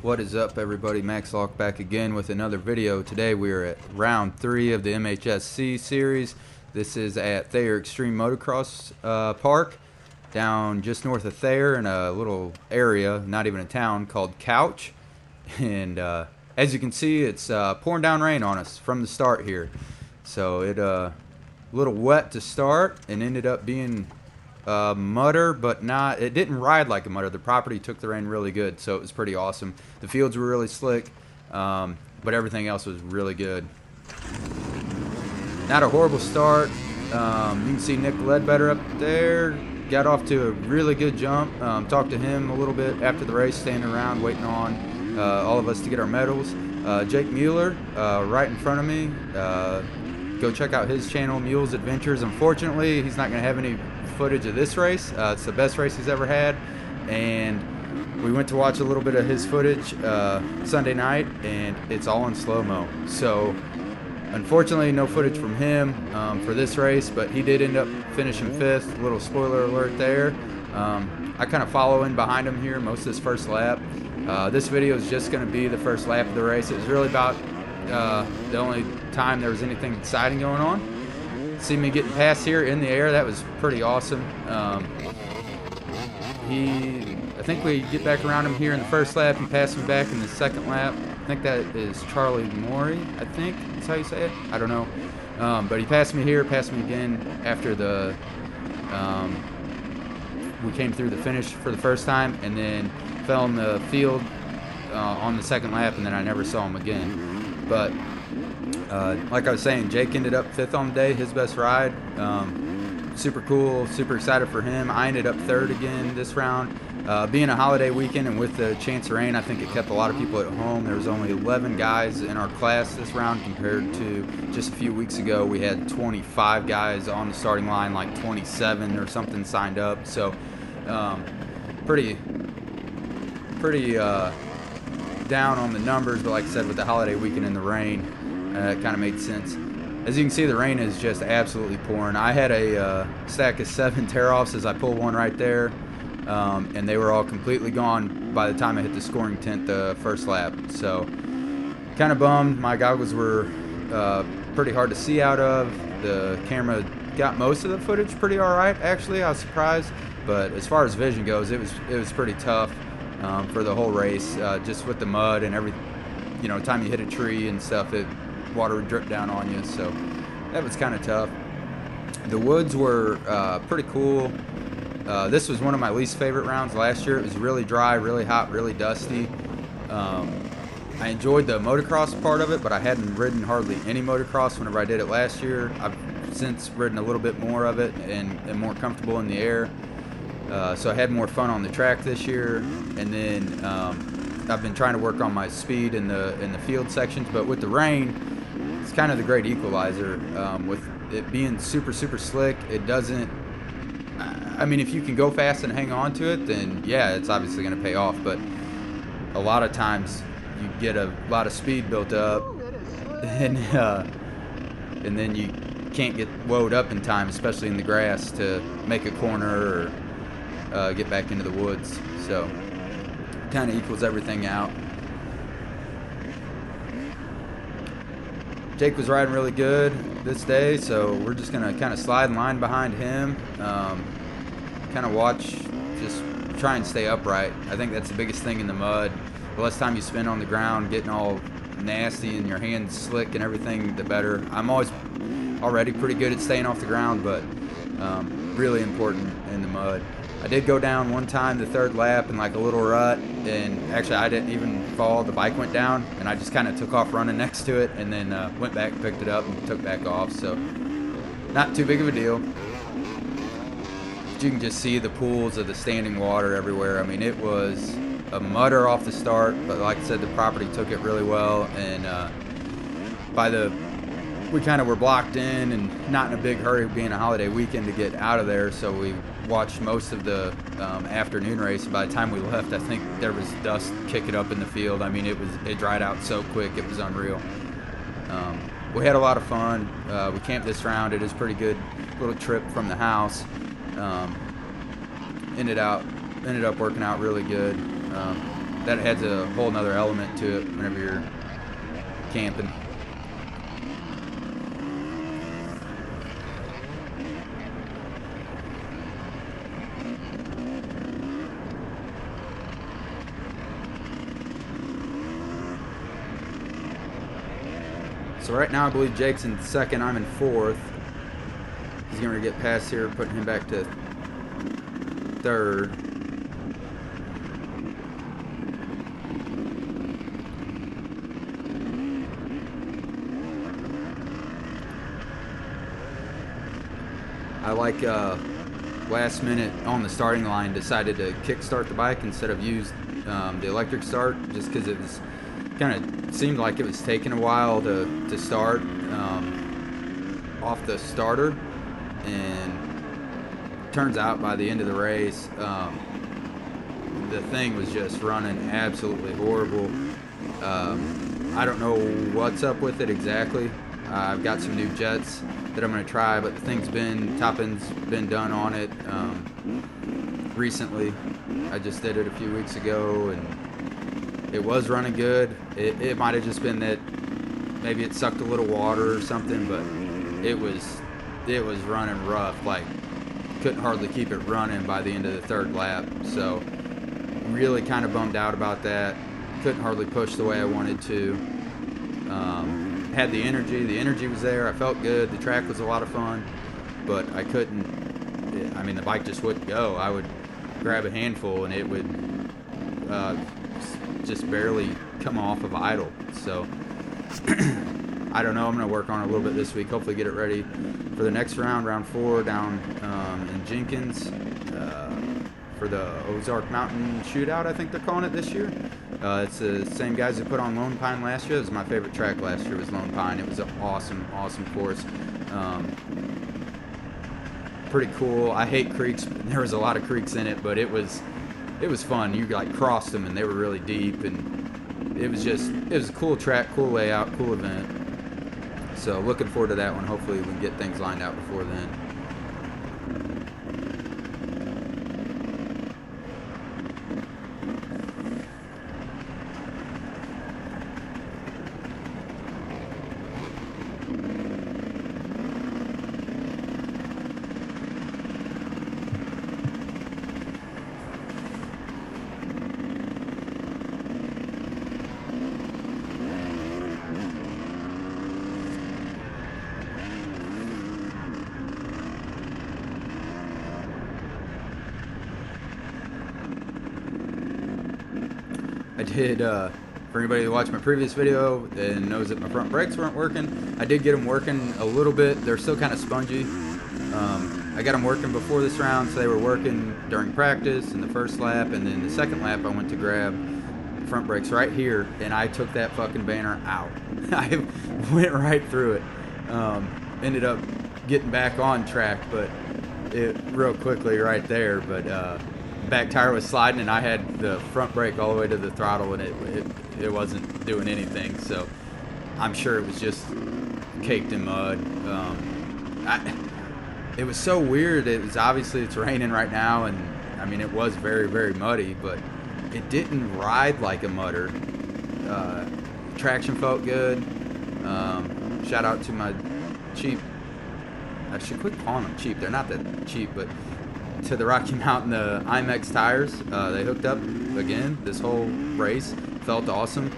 What is up, everybody? Max Lock back again with another video. Today we are at round 3 of the MHSC series. This is at Thayer Extreme Motocross Park down just north of Thayer in a little area, not even a town, called Couch. And as you can see, it's pouring down rain on us from the start here. So it a little wet to start and ended up being mudder, but not, it didn't ride like a mudder. The property took the rain really good, so it was pretty awesome. The fields were really slick, but everything else was really good. Not a horrible start. You can see Nick Ledbetter up there. Got off to a really good jump. Talked to him a little bit after the race, standing around waiting on all of us to get our medals. Jake Mueller right in front of me. Go check out his channel, Mule's Adventures. Unfortunately, he's not going to have any footage of this race. It's the best race he's ever had, and we went to watch a little bit of his footage Sunday night, and it's all in slow-mo. So unfortunately, no footage from him for this race, but he did end up finishing 5th. Little spoiler alert there. I kind of follow in behind him here most of this first lap. This video is just going to be the first lap of the race. It was really about the only time there was anything exciting going on. See me getting past here in the air. That was pretty awesome. I think we get back around him here in the first lap and pass him back in the second lap. I think that is Charlie Maury, I think that's how you say it. I don't know. But he passed me here, passed me again after the we came through the finish for the first time, and then fell in the field on the second lap, and then I never saw him again. But like I was saying, Jake ended up 5th on the day, his best ride. Super cool, super excited for him. I ended up 3rd again this round. Being a holiday weekend and with the chance of rain, I think it kept a lot of people at home. There was only 11 guys in our class this round compared to just a few weeks ago. We had 25 guys on the starting line, like 27 or something signed up. So pretty down on the numbers, but like I said, with the holiday weekend and the rain, it kind of made sense. As you can see, the rain is just absolutely pouring. I had a stack of 7 tear-offs as I pulled one right there, and they were all completely gone by the time I hit the scoring tent the first lap. So kind of bummed. My goggles were pretty hard to see out of. The camera got most of the footage pretty all right, actually. I was surprised, but as far as vision goes, it was pretty tough for the whole race, just with the mud and every, time you hit a tree and stuff, water would drip down on you, so that was kind of tough. The woods were pretty cool. This was one of my least favorite rounds last year. It was really dry, really hot, really dusty. I enjoyed the motocross part of it, but I hadn't ridden hardly any motocross whenever I did it last year. I've since ridden a little bit more of it and am more comfortable in the air. So I had more fun on the track this year, and then I've been trying to work on my speed in the field sections. But with the rain, it's kind of the great equalizer. With it being super slick, it doesn't. I mean, if you can go fast and hang on to it, then yeah, it's obviously going to pay off. But a lot of times you get a lot of speed built up, and then you can't get woed up in time, especially in the grass, to make a corner or get back into the woods. So kind of equals everything out. Jake was riding really good this day, so we're just gonna kind of slide in line behind him, kind of watch, just try and stay upright. I think that's the biggest thing in the mud. The less time you spend on the ground getting all nasty and your hands slick and everything, the better. I'm already pretty good at staying off the ground, but really important in the mud. I did go down one time the 3rd lap in like a little rut, and actually I didn't even fall. The bike went down, and I just kind of took off running next to it, and then went back, picked it up, and took back off. So not too big of a deal. But you can just see the pools of the standing water everywhere. I mean, it was a mudder off the start, but like I said, the property took it really well, and we kind of were blocked in and not in a big hurry, being a holiday weekend, to get out of there. So we watched most of the afternoon race. And by the time we left, I think there was dust kicking up in the field. I mean, it dried out so quick, it was unreal. We had a lot of fun. We camped this round. It is a pretty good little trip from the house. Ended up working out really good. that adds a whole nother element to it whenever you're camping. So right now I believe Jake's in second, I'm in fourth. He's going to get past here, putting him back to third. I like last minute on the starting line decided to kickstart the bike instead of use the electric start, just because it was kind of seemed like it was taking a while to start off the starter, and turns out by the end of the race the thing was just running absolutely horrible. I don't know what's up with it exactly. I've got some new jets that I'm going to try, but the top end's been done on it recently. I just did it a few weeks ago, and it was running good. It might have just been that maybe it sucked a little water or something, but it was running rough. Like, couldn't hardly keep it running by the end of the third lap. So really kind of bummed out about that. Couldn't hardly push the way I wanted to. Had the energy was there. I felt good. The track was a lot of fun, but I couldn't. I mean, the bike just wouldn't go. I would grab a handful and it would just barely come off of idle. So I don't know. I'm going to work on it a little bit this week. Hopefully get it ready for the next round 4 down in Jenkins for the Ozark Mountain Shootout, I think they're calling it this year. It's the same guys who put on Lone Pine last year. It was my favorite track last year, was Lone Pine. It was an awesome course. Pretty cool. I hate creeks. There was a lot of creeks in it, but it was fun. You like crossed them and they were really deep, and it was a cool track, cool layout, cool event. So looking forward to that one. Hopefully we can get things lined out before then. I did, for anybody who watched my previous video and knows that my front brakes weren't working, I did get them working a little bit. They're still kind of spongy. I got them working before this round, so they were working during practice in the first lap, and then the second lap I went to grab the front brakes right here, and I took that fucking banner out. I went right through it. Ended up getting back on track, but it real quickly right there, but back tire was sliding and I had the front brake all the way to the throttle, and it wasn't doing anything. So I'm sure it was just caked in mud. It was so weird. It's raining right now, and I mean it was very, very muddy, but it didn't ride like a mudder. Traction felt good. Shout out to my cheap, I should quit calling them cheap, they're not that cheap, but to the Rocky Mountain, the MX tires. They hooked up again this whole race. Felt awesome.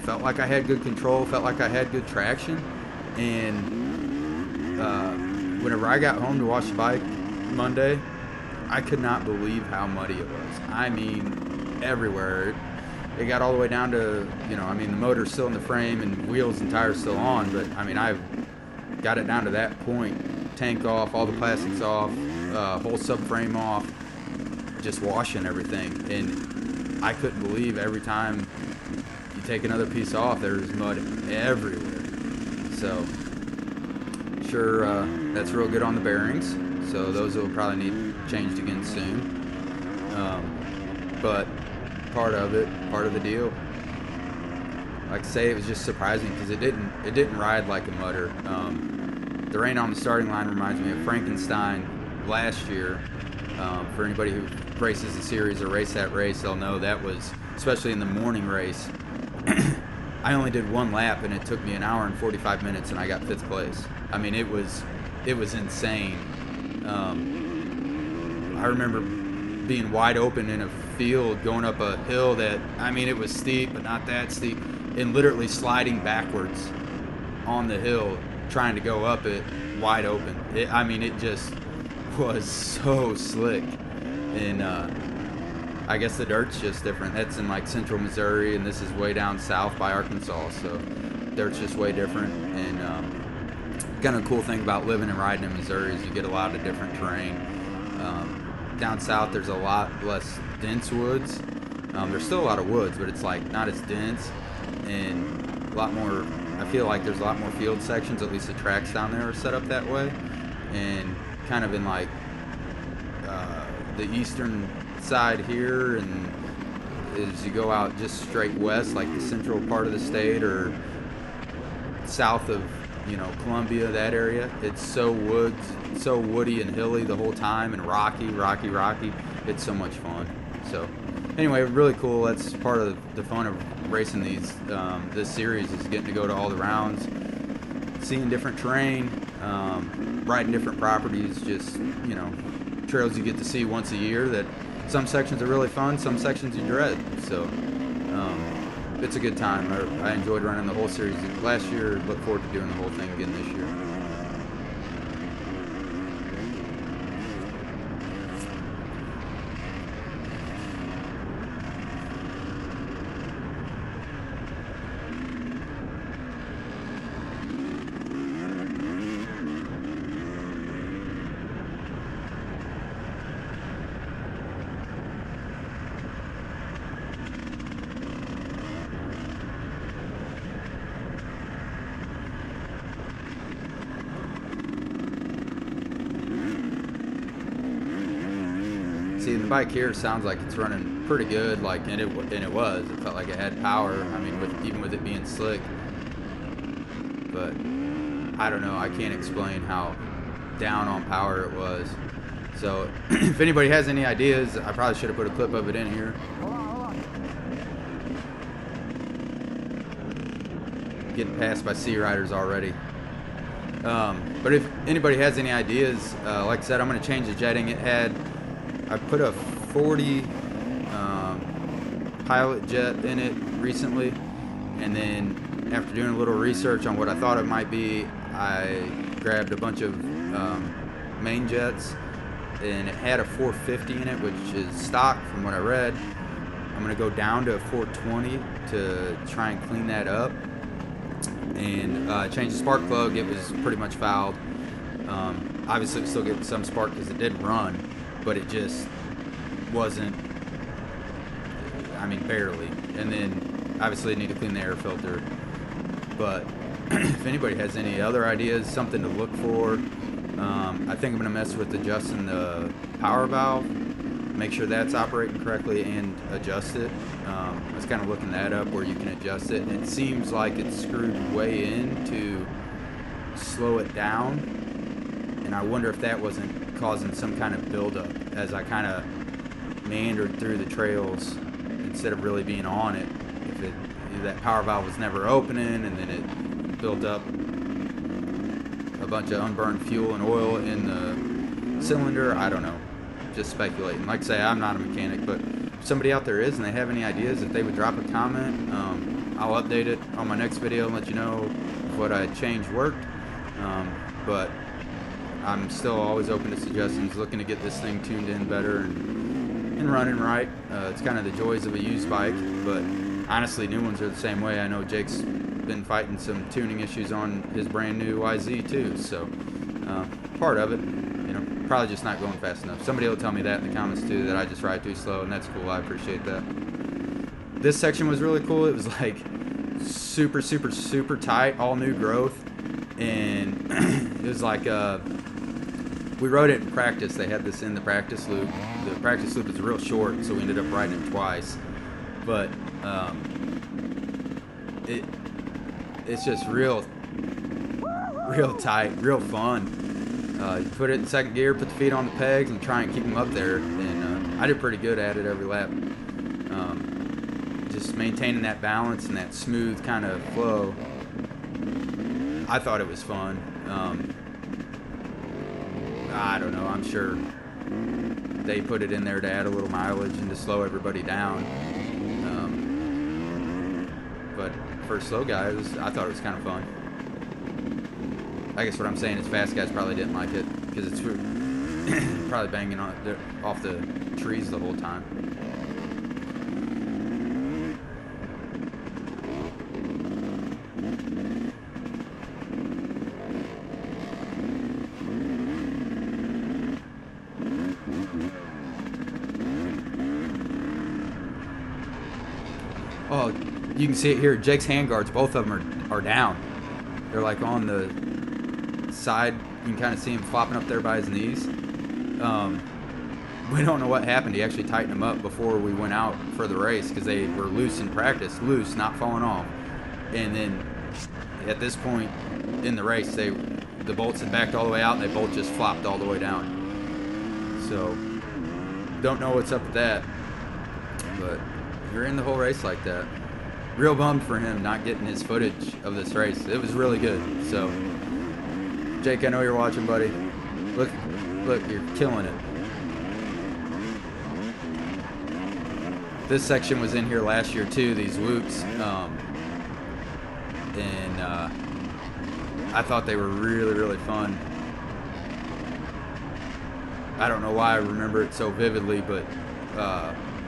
Felt like I had good control. Felt like I had good traction. And whenever I got home to wash the bike Monday, I could not believe how muddy it was. I mean, everywhere. It got all the way down to, the motor's still in the frame and wheels and tires still on, but I mean, I've got it down to that point. Tank off, all the plastics off, whole subframe off, just washing everything. And I couldn't believe every time you take another piece off, there's mud everywhere. So, sure, that's real good on the bearings. So those will probably need changed again soon. But part of the deal. Like I say, it was just surprising because it didn't ride like a mudder. The rain on the starting line reminds me of Frankenstein last year. For anybody who races the series or race that race, they'll know that was, especially in the morning race, I only did one lap and it took me an hour and 45 minutes and I got 5th place. I mean, it was insane. I remember being wide open in a field going up a hill that, I mean, it was steep but not that steep, and literally sliding backwards on the hill trying to go up it wide open. I mean, it just was so slick. And I guess the dirt's just different. That's in like central Missouri, and this is way down south by Arkansas, so dirt's just way different. And kind of cool thing about living and riding in Missouri is you get a lot of different terrain. Down south there's a lot less dense woods. There's still a lot of woods, but it's like not as dense, and a lot more, I feel like there's a lot more field sections, at least the tracks down there are set up that way. And kind of in like the eastern side here, and as you go out just straight west, like the central part of the state or south of, you know, Columbia, that area, it's so woody and hilly the whole time, and rocky. It's so much fun. So anyway, really cool. That's part of the fun of racing this series, is getting to go to all the rounds, seeing different terrain, riding different properties, just, you know, trails you get to see once a year that some sections are really fun, some sections you dread. So it's a good time. I enjoyed running the whole series last year. Look forward to doing the whole thing again this year. See, the bike here sounds like it's running pretty good, like, and it was. It felt like it had power. I mean, even with it being slick. But I don't know. I can't explain how down on power it was. So if anybody has any ideas, I probably should have put a clip of it in here. Getting passed by sea riders already. But if anybody has any ideas, like I said, I'm going to change the jetting. I put a 40 pilot jet in it recently, and then after doing a little research on what I thought it might be, I grabbed a bunch of main jets, and it had a 450 in it, which is stock from what I read. I'm going to go down to a 420 to try and clean that up, and change the spark plug. It was pretty much fouled. Obviously still getting some spark because it did run, but it just wasn't, I mean, barely. And then obviously I need to clean the air filter. But if anybody has any other ideas, something to look for, I think I'm going to mess with adjusting the power valve, make sure that's operating correctly, and adjust it. I was kind of looking that up where you can adjust it, and it seems like it's screwed way in to slow it down, and I wonder if that wasn't causing some kind of buildup as I kind of meandered through the trails instead of really being on it. If that power valve was never opening, and then it built up a bunch of unburned fuel and oil in the cylinder. I don't know, just speculating. Like I say, I'm not a mechanic, but if somebody out there is and they have any ideas, if they would drop a comment, I'll update it on my next video and let you know if what I changed worked. But I'm still always open to suggestions, looking to get this thing tuned in better and running right. It's kind of the joys of a used bike, but honestly, new ones are the same way. I know Jake's been fighting some tuning issues on his brand new YZ too, so part of it, you know, probably just not going fast enough. Somebody will tell me that in the comments too, that I just ride too slow, and that's cool. I appreciate that. This section was really cool. It was like super tight, all new growth, and it was like we rode it in practice. They had this in the practice loop. The practice loop is real short, so we ended up riding it twice. But it's just real tight, real fun. You put it in second gear, put the feet on the pegs, and try and keep them up there. And I did pretty good at it every lap. Just maintaining that balance and that smooth kind of flow. I thought it was fun. I don't know. I'm sure they put it in there to add a little mileage and to slow everybody down. But for a slow guy, I thought it was kind of fun. I guess what I'm saying is fast guys probably didn't like it because it's probably banging off the trees the whole time. Oh, you can see it here. Jake's handguards, both of them are down. They're like on the side. You can kind of see him flopping up there by his knees. We don't know what happened. He actually tightened them up before we went out for the race because they were loose in practice, loose, not falling off. And then at this point in the race, the bolts had backed all the way out and they both just flopped all the way down. So don't know what's up with that, but you're in the whole race like that. Real bummed for him not getting his footage of this race. It was really good. So Jake, I know you're watching, buddy. Look, you're killing it. This section was in here last year too, these whoops, and I thought they were really, really fun. I don't know why I remember it so vividly, but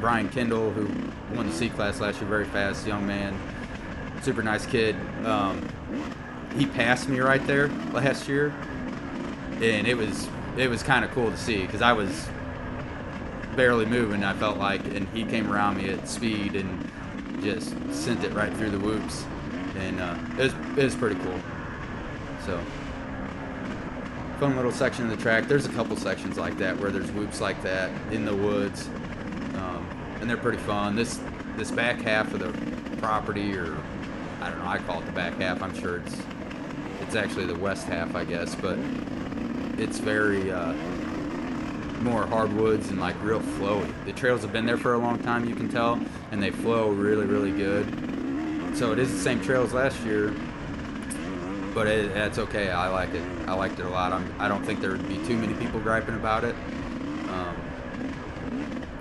Brian Kendall, who won the C class last year, very fast young man, super nice kid. He passed me right there last year, and it was kind of cool to see because I was barely moving, I felt like, and he came around me at speed and just sent it right through the whoops, and it was pretty cool. So fun little section of the track. There's a couple sections like that where there's whoops like that in the woods, and they're pretty fun. This back half of the property, or I don't know, I call it the back half. I'm sure it's actually the west half, I guess, but it's very more hardwoods and like real flowy. The trails have been there for a long time, you can tell, and they flow really, really good. So it is the same trails last year, but it's okay. I like it. I liked it a lot. I don't think there would be too many people griping about it.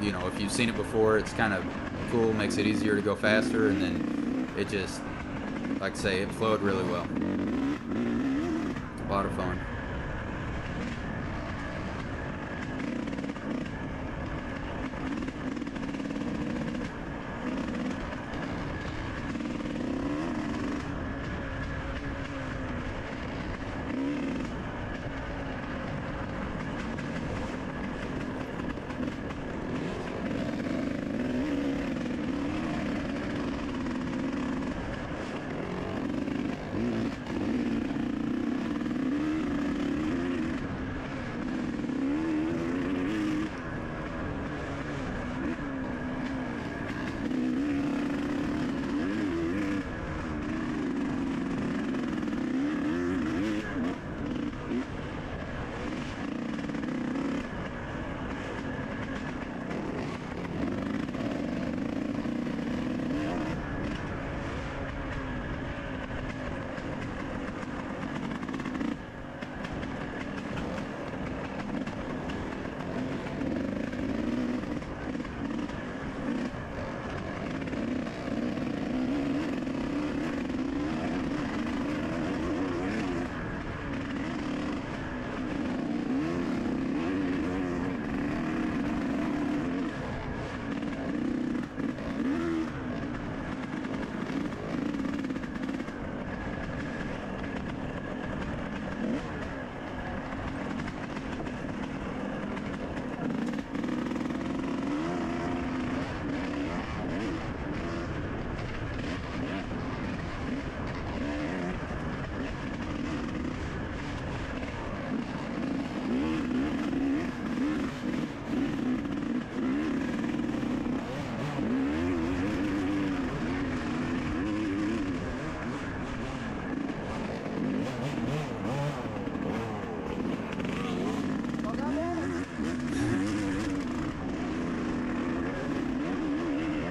You know, if you've seen it before, it's kind of cool, makes it easier to go faster, and then it just, like I say, it flowed really well. A lot of fun.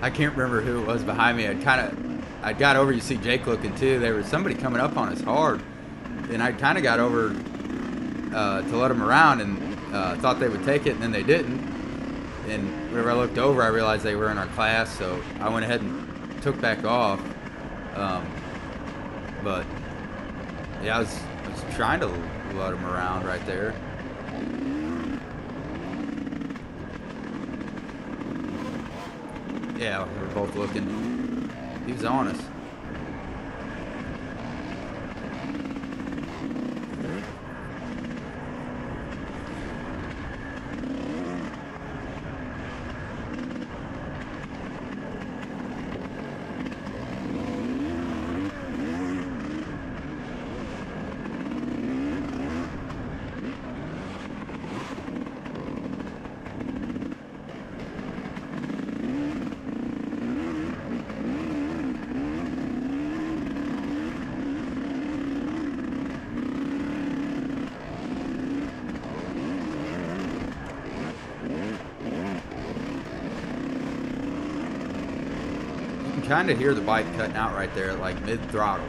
I can't remember who it was behind me. I got over. You see Jake looking too. There was somebody coming up on us hard, and I kind of got over to let them around, and thought they would take it, and then they didn't. And whenever I looked over, I realized they were in our class, so I went ahead and took back off. But yeah, I was trying to let them around right there. Yeah, we were both looking. He was on us. Kind of hear the bike cutting out right there at like mid-throttle,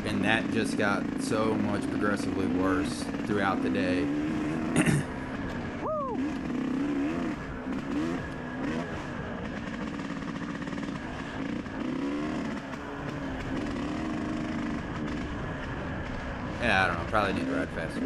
and that just got so much progressively worse throughout the day. Yeah, I don't know, probably need to ride faster.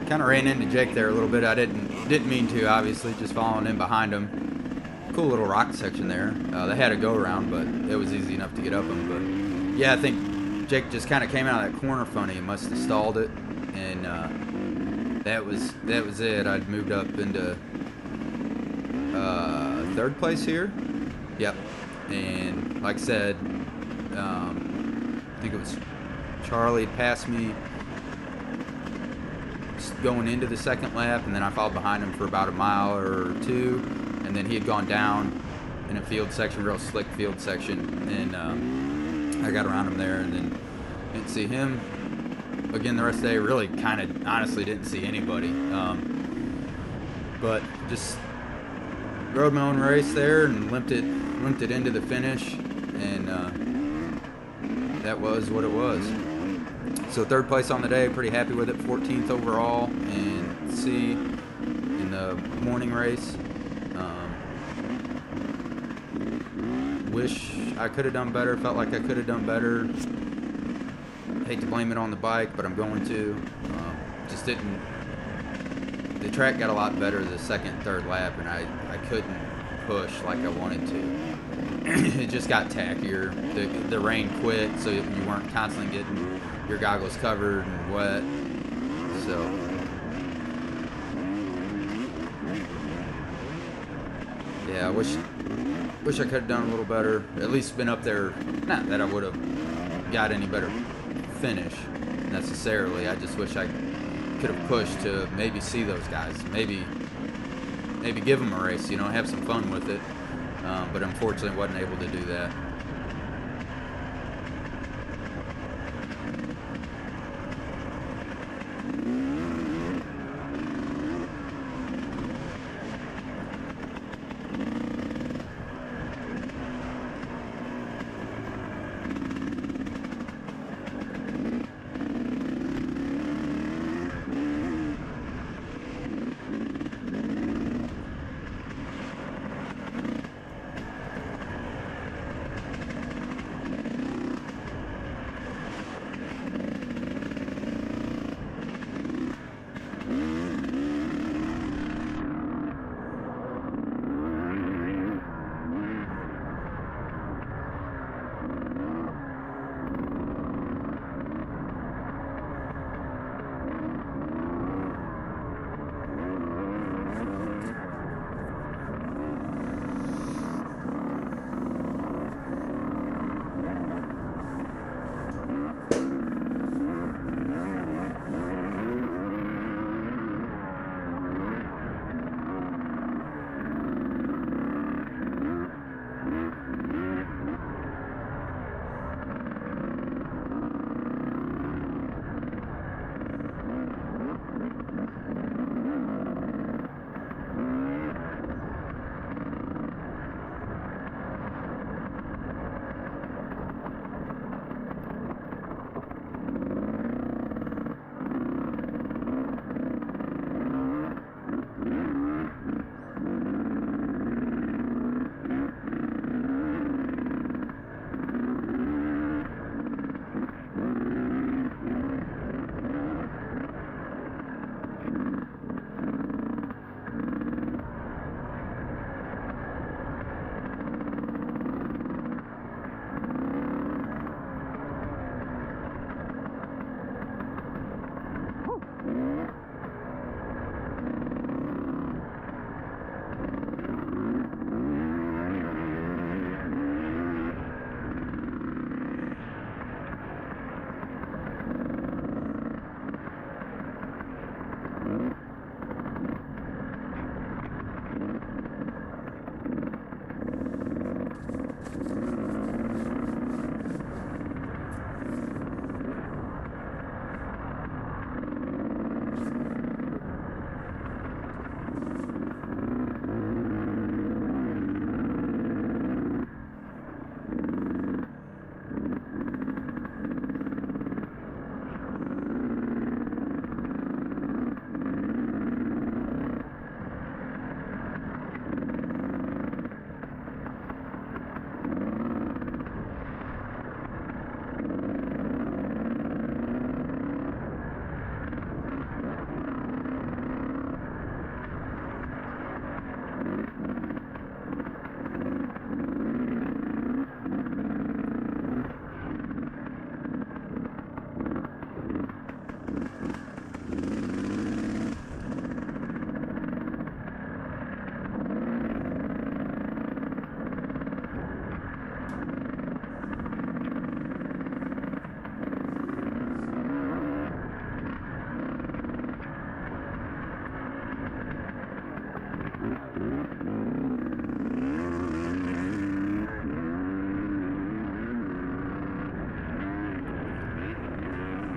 Kind of ran into Jake there a little bit. I didn't mean to, obviously, just following in behind him. Cool little rock section there. They had a go around, but it was easy enough to get up them. But yeah, I think Jake just kind of came out of that corner funny. He must have stalled it, and that was it. I'd moved up into third place here. Yep. And like I said, I think it was Charlie had passed me going into the second lap, and then I followed behind him for about a mile or two, and then he had gone down in a field section, real slick field section, and I got around him there, and then didn't see him again the rest of the day. Really kind of honestly didn't see anybody, but just rode my own race there and limped it into the finish, and that was what it was. So third place on the day, pretty happy with it. 14th overall, and C in the morning race. Wish I could have done better. Felt like I could have done better. Hate to blame it on the bike, but I'm going to. Just didn't. The track got a lot better the second, third lap, and I couldn't push like I wanted to. It just got tackier. The rain quit, so you weren't constantly getting your goggles covered and wet. So yeah, I wish I could have done a little better. At least been up there. Not that I would have got any better finish necessarily. I just wish I could have pushed to maybe see those guys. Maybe give them a race. Have some fun with it. But unfortunately, wasn't able to do that.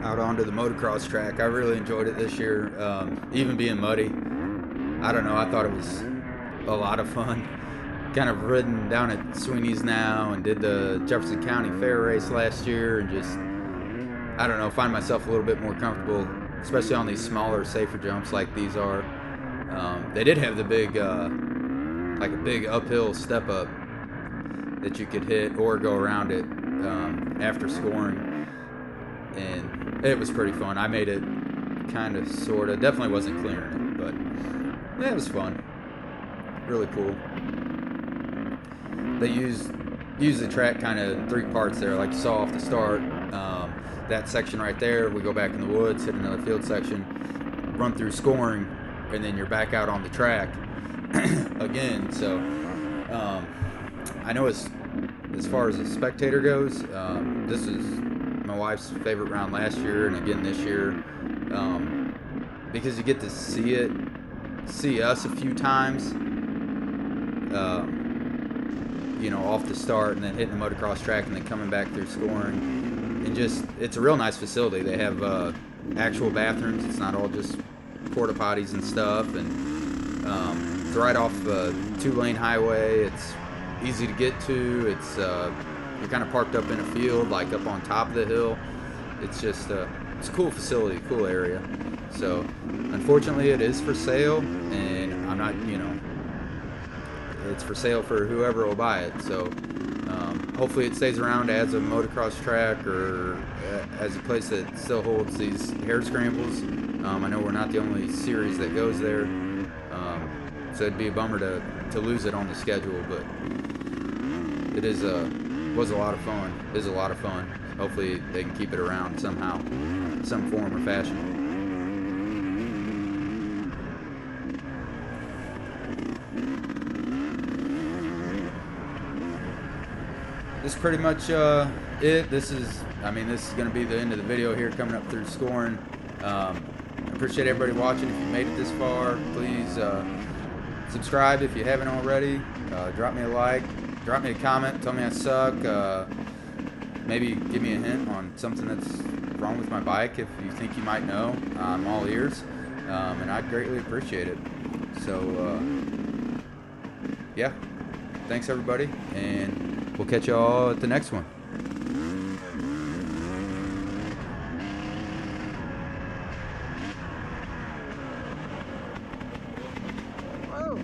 Out onto the motocross track. I really enjoyed it this year, even being muddy. I don't know, I thought it was a lot of fun. Kind of ridden down at Sweeney's now and did the Jefferson County Fair race last year, and just, I don't know, find myself a little bit more comfortable, especially on these smaller, safer jumps like these are. They did have the big, like a big uphill step up that you could hit or go around it after scoring, and it was pretty fun. I made it kind of, sort of, definitely wasn't clearing it, but yeah, it was fun. Really cool. They use the track kind of in 3 parts there, like you saw off the start. That section right there, we go back in the woods, hit another field section, run through scoring, and then you're back out on the track again. So I know as far as the spectator goes, this is my wife's favorite round last year and again this year, because you get to see us a few times, you know, off the start, and then hitting the motocross track, and then coming back through scoring. And just, it's a real nice facility. They have actual bathrooms. It's not all just porta potties and stuff. And it's right off a 2-lane highway. It's easy to get to. It's you're kind of parked up in a field, like up on top of the hill. It's just it's a cool facility, cool area. So unfortunately, it is for sale, and I'm not, you know, it's for sale for whoever will buy it. So hopefully it stays around as a motocross track, or as a place that still holds these hare scrambles. I know we're not the only series that goes there, so it'd be a bummer to lose it on the schedule, but it was a lot of fun. It is a lot of fun. Hopefully they can keep it around somehow, some form or fashion. This is pretty much it. This is going to be the end of the video here, coming up through scoring. I appreciate everybody watching. If you made it this far, please subscribe if you haven't already. Drop me a like, drop me a comment, tell me I suck. Maybe give me a hint on something that's wrong with my bike if you think you might know. I'm all ears, and I'd greatly appreciate it. So yeah, thanks everybody, and we'll catch y'all at the next one. Whoa.